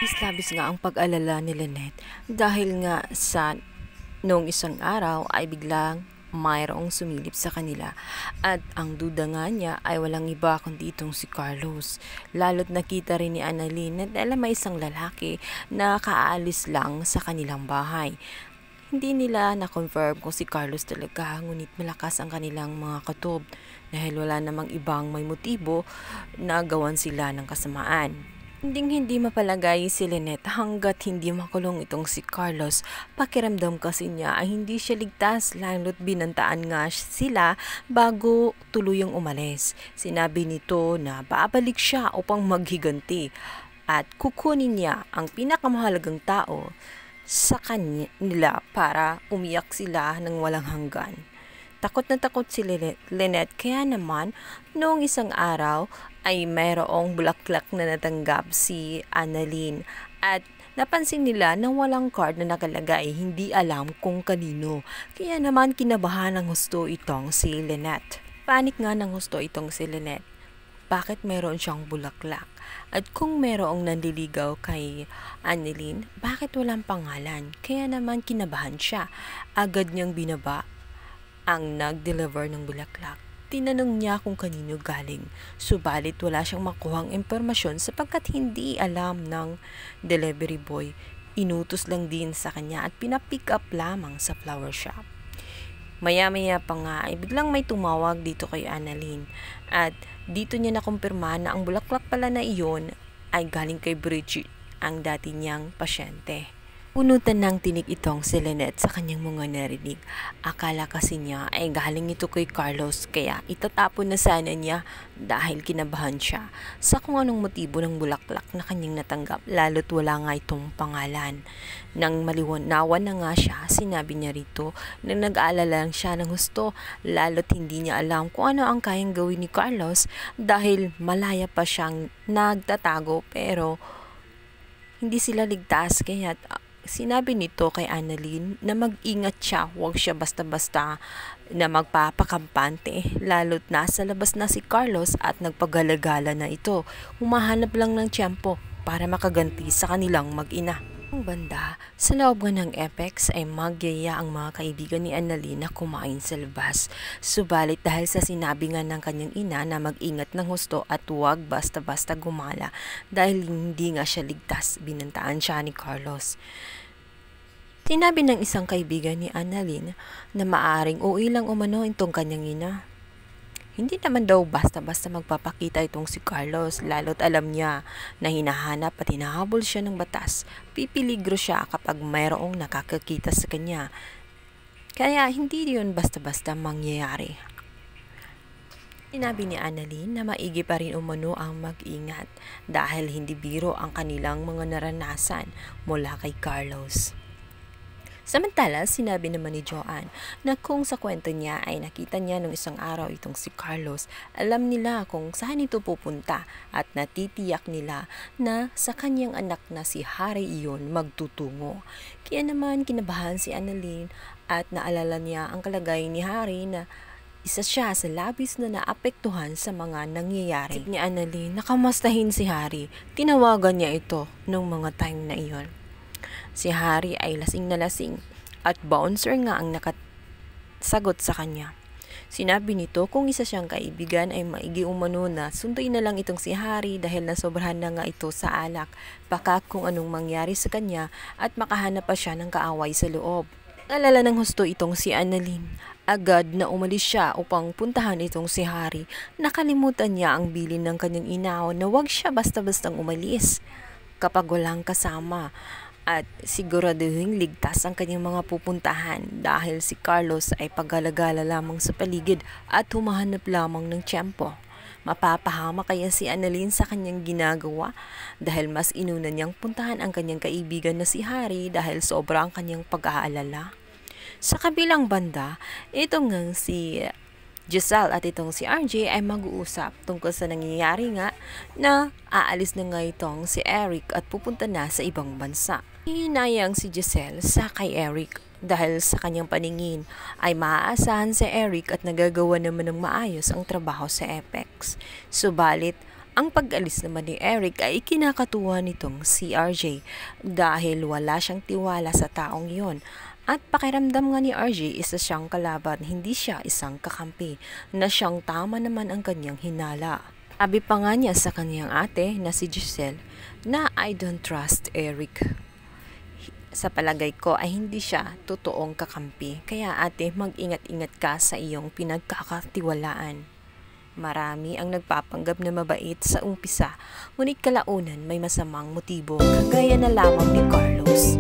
Labis nga ang pag-alala ni Lynette dahil nga sa noong isang araw ay biglang mayroong sumilip sa kanila at ang duda nga niya ay walang iba kundi itong si Carlos. Lalo't nakita rin ni Annalyn na dahil may isang lalaki na kaalis lang sa kanilang bahay. Hindi nila na-confirm kung si Carlos talaga, ngunit malakas ang kanilang mga katob dahil wala namang ibang may motibo na gawan sila ng kasamaan. Hindi mapalagay si Lynette hanggat hindi makulong itong si Carlos. Pakiramdam kasi niya ay hindi siya ligtas lalo't binantaan nga sila bago tuluyang umalis. Sinabi nito na babalik siya upang maghiganti at kukunin niya ang pinakamahalagang tao sa kanila para umiyak sila ng walang hanggan. Takot na takot si Lynette kaya naman noong isang araw ay mayroong bulaklak na natanggap si Annalyn at napansin nila na walang card na nakalagay, hindi alam kung kanino. Kaya naman kinabahan ng husto itong si Lynette. Panik nga ng husto itong si Lynette. Bakit mayroon siyang bulaklak? At kung mayroong nanliligaw kay Annalyn, bakit walang pangalan? Kaya naman kinabahan siya. Agad niyang binaba ang nag-deliver ng bulaklak. Tinanong niya kung kanino galing, subalit wala siyang makuhang impormasyon sapagkat hindi alam ng delivery boy. Inutos lang din sa kanya at pinapick up lamang sa flower shop. Maya-maya pa nga ay biglang may tumawag dito kay Annalyn at dito niya nakumpirma na ang bulaklak pala na iyon ay galing kay Bridget, ang dati niyang pasyente. Punutan ng tinik itong si Lynette sa kanyang mga narinig. Akala kasi niya ay galing ito kay Carlos kaya itatapon na sana niya dahil kinabahan siya sa kung anong motibo ng bulaklak na kanyang natanggap lalo't wala nga itong pangalan. Nang maliwanawan na nga siya, sinabi niya rito na nag-aalala lang siya ng husto lalo't hindi niya alam kung ano ang kayang gawin ni Carlos dahil malaya pa siyang nagtatago pero hindi sila ligtas kaya sinabi nito kay Annalyn na mag-ingat siya, huwag siya basta-basta na magpapakampante, lalo't nasa labas na si Carlos at nagpagalagala na ito. Humahanap lang ng tiyempo para makaganti sa kanilang mag-ina. Ang banda, sa loob nga ng Apex ay magyaya ang mga kaibigan ni Annalyn na kumain sa labas. Subalit dahil sa sinabi nga ng kanyang ina na mag-ingat ng husto at huwag basta-basta gumala dahil hindi nga siya ligtas, binantaan siya ni Carlos. Sinabi ng isang kaibigan ni Annalyn na maaring uwi lang umano itong kanyang ina. Hindi naman daw basta-basta magpapakita itong si Carlos lalo't alam niya na hinahanap at hinahabol siya ng batas. Pipiligro siya kapag mayroong nakakakita sa kanya. Kaya hindi yun basta-basta mangyayari. Sinabi ni Annalyn na maigi pa rin umano ang mag-ingat dahil hindi biro ang kanilang mga naranasan mula kay Carlos. Samantala, sinabi naman ni Joanne na kung sa kwento niya ay nakita niya nung isang araw itong si Carlos, alam nila kung saan ito pupunta at natitiyak nila na sa kanyang anak na si Harry iyon magtutungo. Kaya naman kinabahan si Annalyn at naalala niya ang kalagayan ni Harry na isa siya sa labis na naapektuhan sa mga nangyayari. Ni Annalyn, nakamustahin si Harry. Tinawagan niya ito nung mga time na iyon. Si Harry ay lasing na lasing at bouncer nga ang nakasagot sa kanya. Sinabi nito kung isa siyang kaibigan ay maigi umano na sunduin na lang itong si Harry dahil nasobrahan na nga ito sa alak. Baka kung anong mangyari sa kanya at makahanap pa siya ng kaaway sa loob. Alala ng husto itong si Annalyn. Agad na umalis siya upang puntahan itong si Harry. Nakalimutan niya ang bilin ng kanyang inaw na huwag siya basta-bastang umalis kapag walang kasama. At siguraduhin ligtas ang kanyang mga pupuntahan dahil si Carlos ay paggalagala lamang sa paligid at humahanap lamang ng tiyempo. Mapapahama kaya si Annalyn sa kanyang ginagawa dahil mas inuna niyang puntahan ang kanyang kaibigan na si Harry dahil sobra ang kanyang pag-aalala. Sa kabilang banda, itong si Giselle at itong si RJ ay mag-uusap tungkol sa nangyayari nga na aalis na nga itong si Eric at pupunta na sa ibang bansa. Hinayang si Giselle sa kay Eric dahil sa kanyang paningin ay maaasahan si Eric at nagagawa naman ng maayos ang trabaho sa Apex. Subalit Ang pag-alis naman ni Eric ay kinakatuwa nitong si RJ dahil wala siyang tiwala sa taong iyon. At pakiramdam nga ni RJ isa siyang kalaban, hindi siya isang kakampi, na siyang tama naman ang kanyang hinala. Sabi pa nga niya sa kanyang ate na si Giselle na I don't trust Eric. Sa palagay ko ay hindi siya totoong kakampi. Kaya ate, mag-ingat-ingat ka sa iyong pinagkakatiwalaan. Marami ang nagpapanggap na mabait sa umpisa, ngunit kalaunan may masamang motibo, kagaya na lamang ni Carlos.